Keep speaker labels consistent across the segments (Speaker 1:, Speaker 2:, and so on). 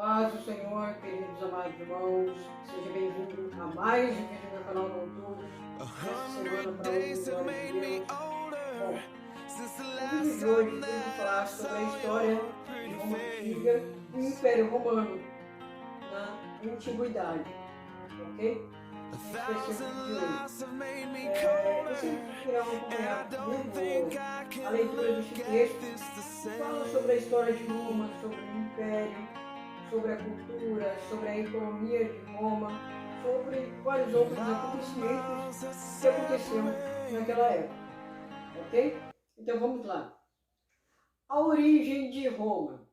Speaker 1: Paz do Senhor, queridos amados irmãos, seja bem-vindo a mais um vídeo no canal do YouTube. Essa semana, para hoje, glória a Deus. Bom, no vídeo de hoje eu vou falar sobre a história de Roma Antiga e o Império Romano na Antiguidade, ok? Esse vai ser o vídeo de hoje. Vocês irão acompanhar comigo a leitura deste texto, que fala sobre a história de Roma, sobre o Império, sobre a cultura, sobre a economia de Roma, sobre vários outros acontecimentos que aconteceram naquela época, ok? Então vamos lá. A origem de Roma,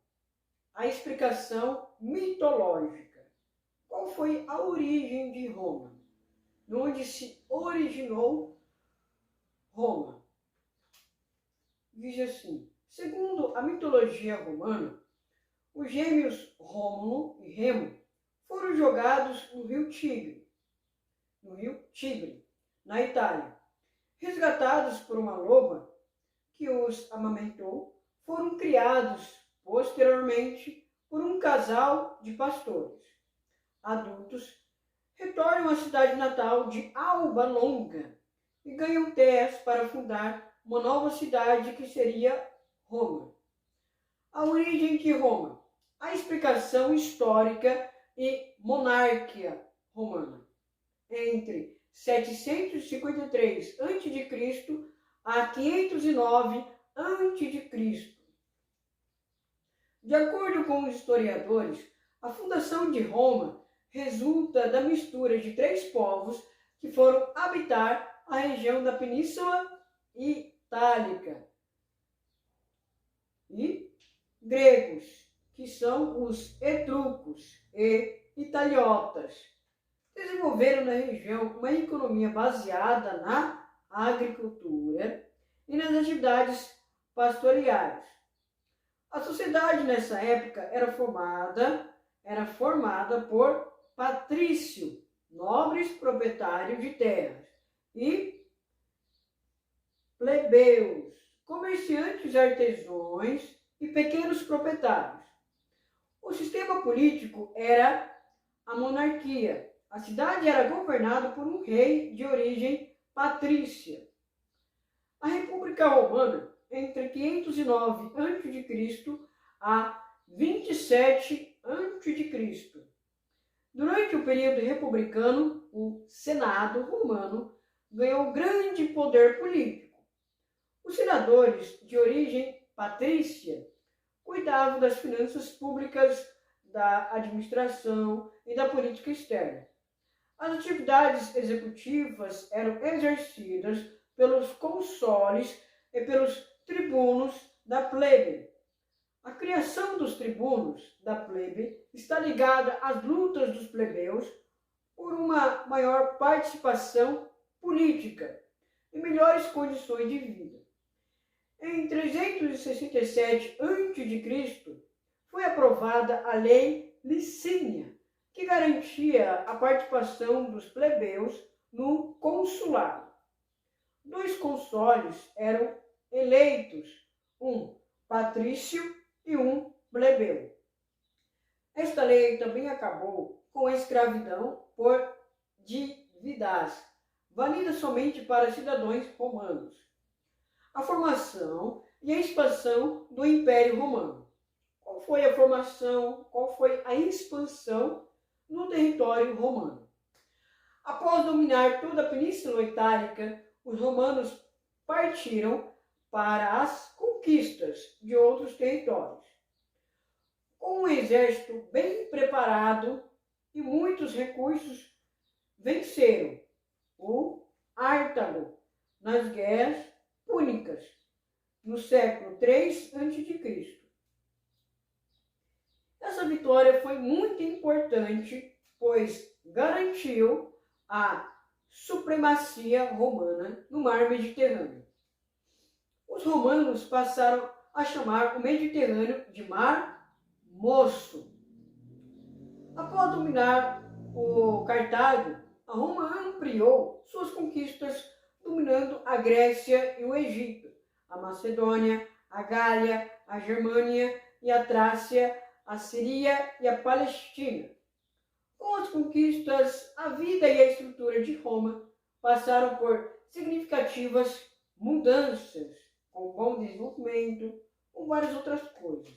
Speaker 1: a explicação mitológica. Qual foi a origem de Roma? Onde se originou Roma? Diz assim, segundo a mitologia romana, os gêmeos Rômulo e Remo foram jogados no rio Tigre, na Itália. Resgatados por uma loba que os amamentou, foram criados posteriormente por um casal de pastores adultos. Retornam à cidade natal de Alba Longa e ganham terras para fundar uma nova cidade que seria Roma. A origem de Roma, a explicação histórica e monarquia romana. Entre 753 a.C. a 509 a.C. De acordo com os historiadores, a fundação de Roma resulta da mistura de três povos que foram habitar a região da Península Itálica e gregos, que são os etruscos e italiotas. Desenvolveram na região uma economia baseada na agricultura e nas atividades pastorais. A sociedade nessa época era formada por patrício, nobres proprietários de terras, e plebeus, comerciantes artesãos e pequenos proprietários. O sistema político era a monarquia. A cidade era governada por um rei de origem patrícia. A República Romana, entre 509 a.C. a 27 a.C. Durante o período republicano, o Senado romano ganhou grande poder político. Os senadores de origem patrícia cuidavam das finanças públicas, da administração e da política externa. As atividades executivas eram exercidas pelos consoles e pelos tribunos da plebe. A criação dos tribunos da plebe está ligada às lutas dos plebeus por uma maior participação política e melhores condições de vida. Em 367 a.C., foi aprovada a Lei Licínia, que garantia a participação dos plebeus no consulado. 2 consóles eram eleitos, um patrício e um plebeu. Esta lei também acabou com a escravidão por dívidas, válida somente para cidadãos romanos. A formação e a expansão do Império Romano. Qual foi a formação, qual foi a expansão no território romano? Após dominar toda a Península Itálica, os romanos partiram para as conquistas de outros territórios. Com um exército bem preparado e muitos recursos, venceram o Ártago nas guerras púnicas, no século III a.C. Essa vitória foi muito importante, pois garantiu a supremacia romana no mar Mediterrâneo. Os romanos passaram a chamar o Mediterrâneo de Mar Moço. Após dominar o Cartago, a Roma ampliou suas conquistas, dominando a Grécia e o Egito, a Macedônia, a Gália, a Germânia e a Trácia, a Síria e a Palestina. Com as conquistas, a vida e a estrutura de Roma passaram por significativas mudanças, com bom desenvolvimento, com várias outras coisas.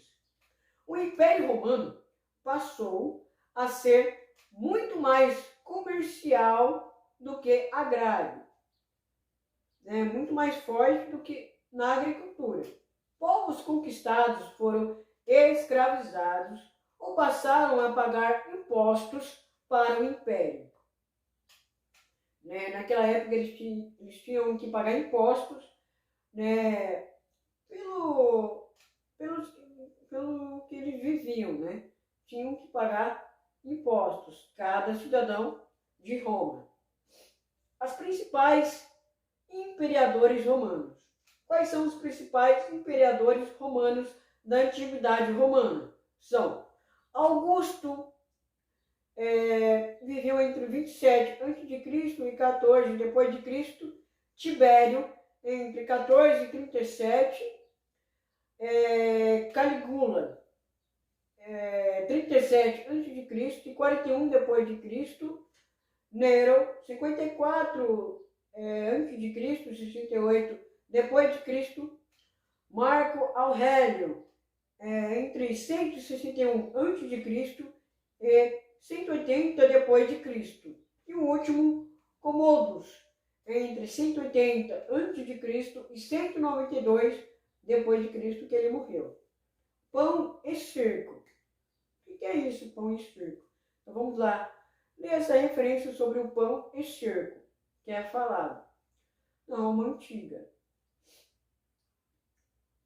Speaker 1: O Império Romano passou a ser muito mais comercial do que agrário, né? Muito mais forte do que na agricultura. Povos conquistados foram escravizados ou passaram a pagar impostos para o Império. Né? Naquela época eles tinham que pagar impostos, né, pelo que eles viviam, né? Tinham que pagar impostos, cada cidadão de Roma. As principais imperadores romanos. Quais são os principais imperadores romanos da Antiguidade Romana? São Augusto, viveu entre 27 a.C. e 14 depois de Cristo. Tibério, entre 14 e 37. Calígula, 37 a.C. e 41 depois de Cristo. Nero, 54 a.C., 68 depois de Cristo. Marco Aurélio, entre 161 a.C. e 180 depois de Cristo. E o último, Commodus, entre 180 a.C. e 192 depois de Cristo, que ele morreu. Pão e circo. O que é isso, pão e circo? Então vamos lá ler essa referência sobre o pão e circo, que é falado na Roma Antiga.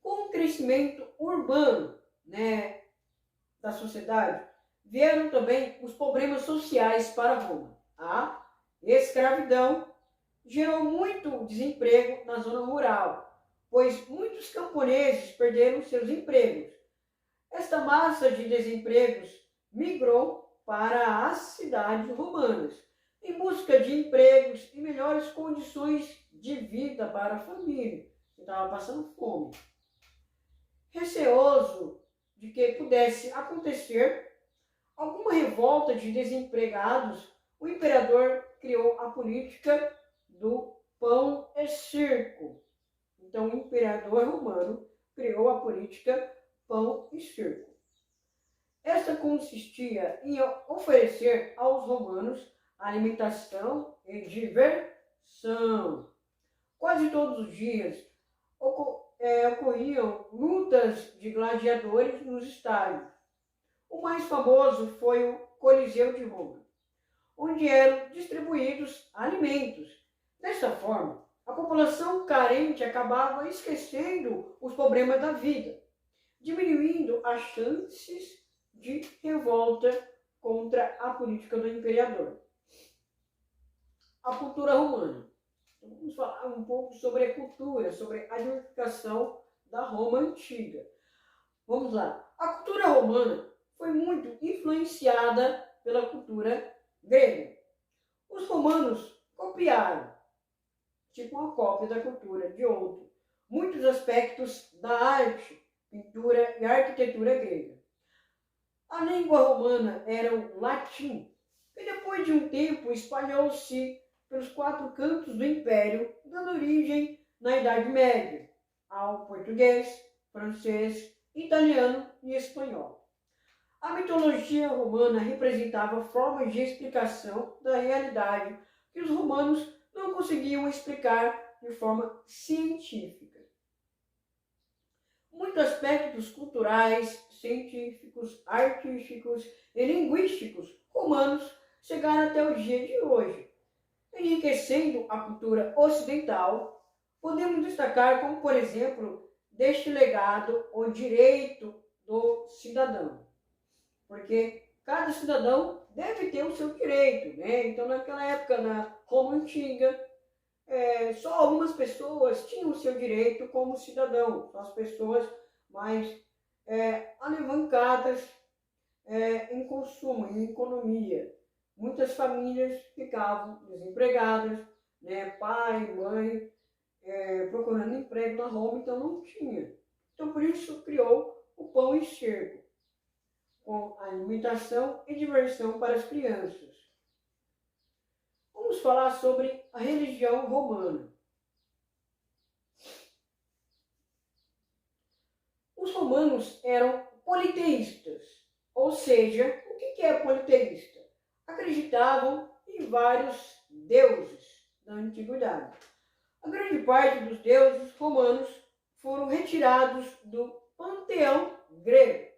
Speaker 1: Com o crescimento urbano, né, da sociedade, vieram também os problemas sociais para Roma. A escravidão gerou muito desemprego na zona rural, pois muitos camponeses perderam seus empregos. Esta massa de desempregos migrou para as cidades romanas, em busca de empregos e melhores condições de vida para a família, que estava passando fome. Receoso de que pudesse acontecer alguma revolta de desempregados, o imperador criou a política do pão e circo. Então, o imperador romano criou a política pão e circo. Esta consistia em oferecer aos romanos alimentação e diversão. Quase todos os dias ocorriam lutas de gladiadores nos estádios. O mais famoso foi o Coliseu de Roma, onde eram distribuídos alimentos. Dessa forma, a população carente acabava esquecendo os problemas da vida, diminuindo as chances de revolta contra a política do imperador. A cultura romana. Então, vamos falar um pouco sobre a cultura, sobre a edificação da Roma Antiga. Vamos lá. A cultura romana foi muito influenciada pela cultura grega. Os romanos copiaram, tipo uma cópia da cultura de outro, muitos aspectos da arte, pintura e arquitetura grega. A língua romana era o latim, que depois de um tempo espalhou-se pelos 4 cantos do Império, dando origem, na Idade Média, ao português, francês, italiano e espanhol. A mitologia romana representava formas de explicação da realidade que os romanos não conseguiam explicar de forma científica. Muitos aspectos culturais, científicos, artísticos e linguísticos romanos chegaram até o dia de hoje. Enriquecendo a cultura ocidental, podemos destacar como, por exemplo, deste legado o direito do cidadão. Porque cada cidadão deve ter o seu direito, né? Então, naquela época, na Roma Antiga, só algumas pessoas tinham o seu direito como cidadão, só as pessoas mais alavancadas em consumo, em economia. Muitas famílias ficavam desempregadas, né? Pai, mãe, procurando emprego na Roma, então não tinha. Então, por isso, criou o pão e circo. com alimentação e diversão para as crianças. Vamos falar sobre a religião romana. Os romanos eram politeístas, ou seja, o que é politeísta? Acreditavam em vários deuses da antiguidade. A grande parte dos deuses romanos foram retirados do panteão grego.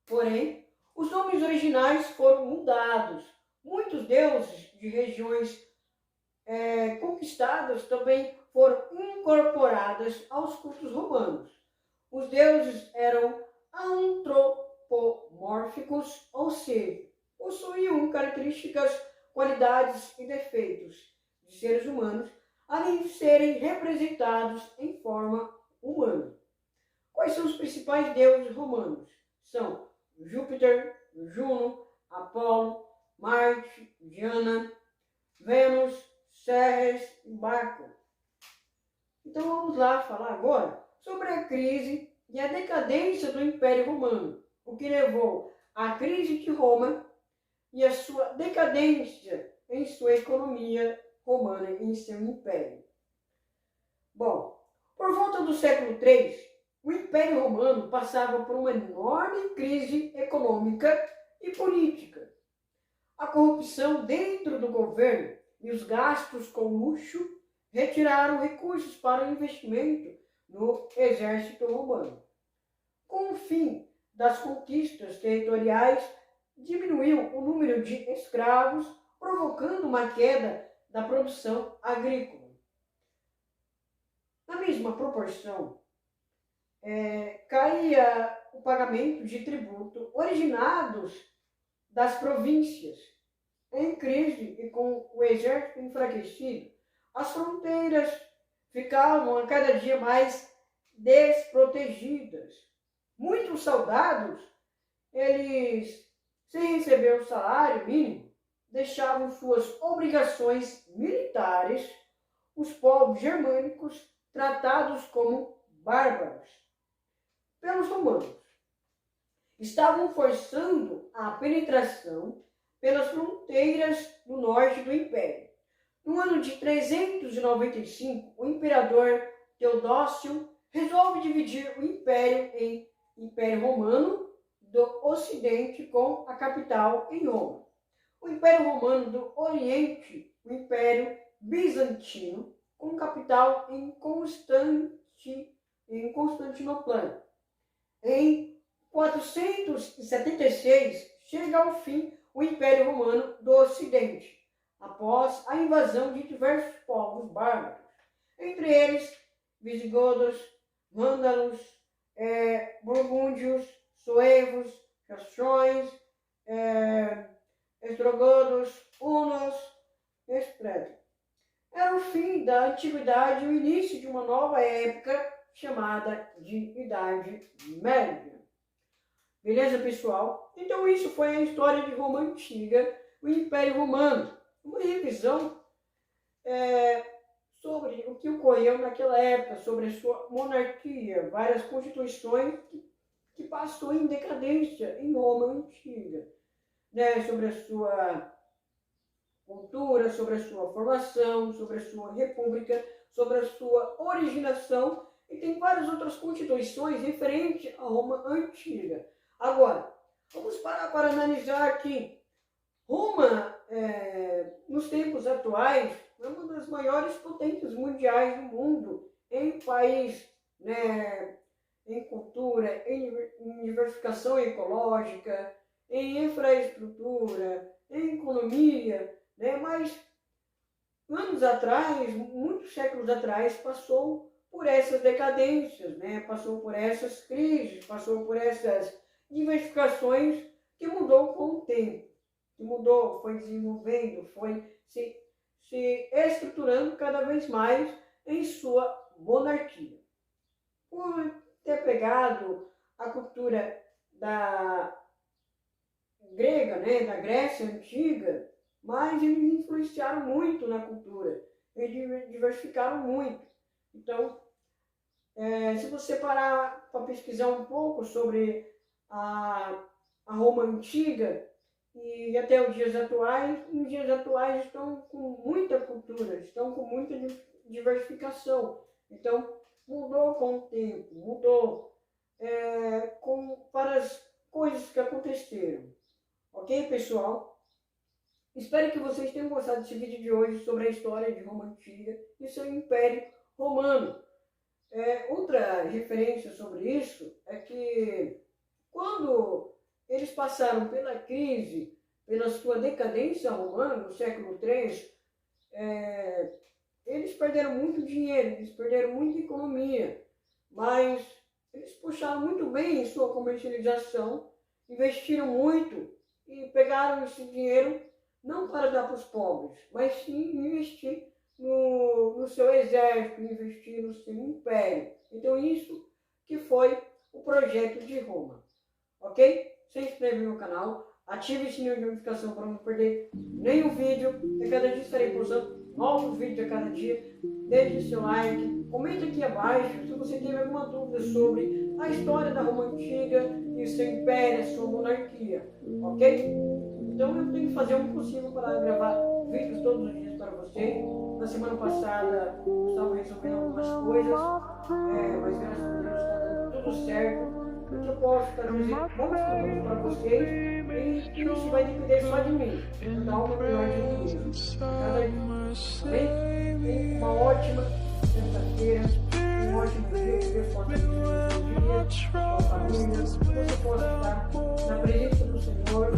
Speaker 1: Porém, os nomes originais foram mudados. Muitos deuses de regiões conquistadas também foram incorporadas aos cultos romanos. Os deuses eram antropomórficos, ou seja, possuíam características, qualidades e defeitos de seres humanos, além de serem representados em forma humana. Quais são os principais deuses romanos? São Júpiter, Juno, Apolo, Marte, Diana, Vênus, Ceres e Baco. Então vamos lá falar agora sobre a crise e a decadência do Império Romano, o que levou à crise de Roma e a sua decadência em sua economia romana e em seu império. Bom, por volta do século III, o Império Romano passava por uma enorme crise econômica e política. A corrupção dentro do governo e os gastos com luxo retiraram recursos para o investimento no exército romano. Com o fim das conquistas territoriais, diminuiu o número de escravos, provocando uma queda da produção agrícola. Na mesma proporção, caía o pagamento de tributo originados das províncias. Em crise e com o exército enfraquecido, as fronteiras ficavam a cada dia mais desprotegidas. Muitos soldados, eles, sem receber o salário mínimo, deixavam suas obrigações militares, os povos germânicos tratados como bárbaros pelos romanos. Estavam forçando a penetração pelas fronteiras do norte do Império. No ano de 395, o imperador Teodócio resolve dividir o Império em Império Romano do Ocidente com a capital em Roma. O Império Romano do Oriente, o Império Bizantino, com capital em Constantinopla. Em 476, chega ao fim o Império Romano do Ocidente, após a invasão de diversos povos bárbaros, entre eles visigodos, vândalos, burgúndios, suevos, castrões, ostrogodos, hunos, etc. Era o fim da antiguidade e o início de uma nova época chamada de Idade Média. Beleza, pessoal? Então isso foi a história de Roma Antiga, o Império Romano. Uma revisão sobre o que ocorreu naquela época, sobre a sua monarquia, várias constituições que passou em decadência em Roma Antiga, sobre a sua cultura, sobre a sua formação, sobre a sua república, sobre a sua originação, e tem várias outras constituições referentes a Roma Antiga. Agora, vamos parar para analisar aqui. Roma, nos tempos atuais, é uma das maiores potências mundiais do mundo, em país, em cultura, em diversificação ecológica, em infraestrutura, em economia, mas anos atrás, muitos séculos atrás, passou por essas decadências, passou por essas crises, passou por essas diversificações que mudou com o tempo, que mudou, foi desenvolvendo, foi se estruturando cada vez mais em sua monarquia. Por ter pegado a cultura da grega, da Grécia Antiga, mas eles influenciaram muito na cultura, eles diversificaram muito. Então, se você parar para pesquisar um pouco sobre a Roma antiga e até os dias atuais. Nos dias atuais estão com muita cultura, estão com muita diversificação. Então, mudou com o tempo, mudou para as coisas que aconteceram. Ok, pessoal? Espero que vocês tenham gostado desse vídeo de hoje sobre a história de Roma Antiga e seu Império Romano. Outra referência sobre isso é que quando eles passaram pela crise, pela sua decadência romana no século III, eles perderam muito dinheiro, eles perderam muita economia, mas eles puxaram muito bem em sua comercialização, investiram muito e pegaram esse dinheiro não para dar para os pobres, mas sim investir no seu exército, investir no seu império. Então isso que foi o projeto de Roma. Ok? Se inscreva no meu canal, ative o sininho de notificação para não perder nenhum vídeo. A cada dia estarei postando novos vídeos a cada dia. Deixe seu like, comente aqui abaixo se você teve alguma dúvida sobre a história da Roma Antiga e seu império, sua monarquia. Ok? Então eu tenho que fazer o possível para gravar vídeos todos os dias para vocês. Na semana passada eu estava resolvendo algumas coisas, mas graças a Deus está dando tudo certo. Que eu posso estar trazendo bons conteúdos para vocês e isso vai depender só de mim. Dar uma melhor de vídeo cada dia. Bem? Uma ótima sexta-feira, um ótimo dia, que Deus possa abençoar o seu dia, sua família, que você possa estar na presença do Senhor.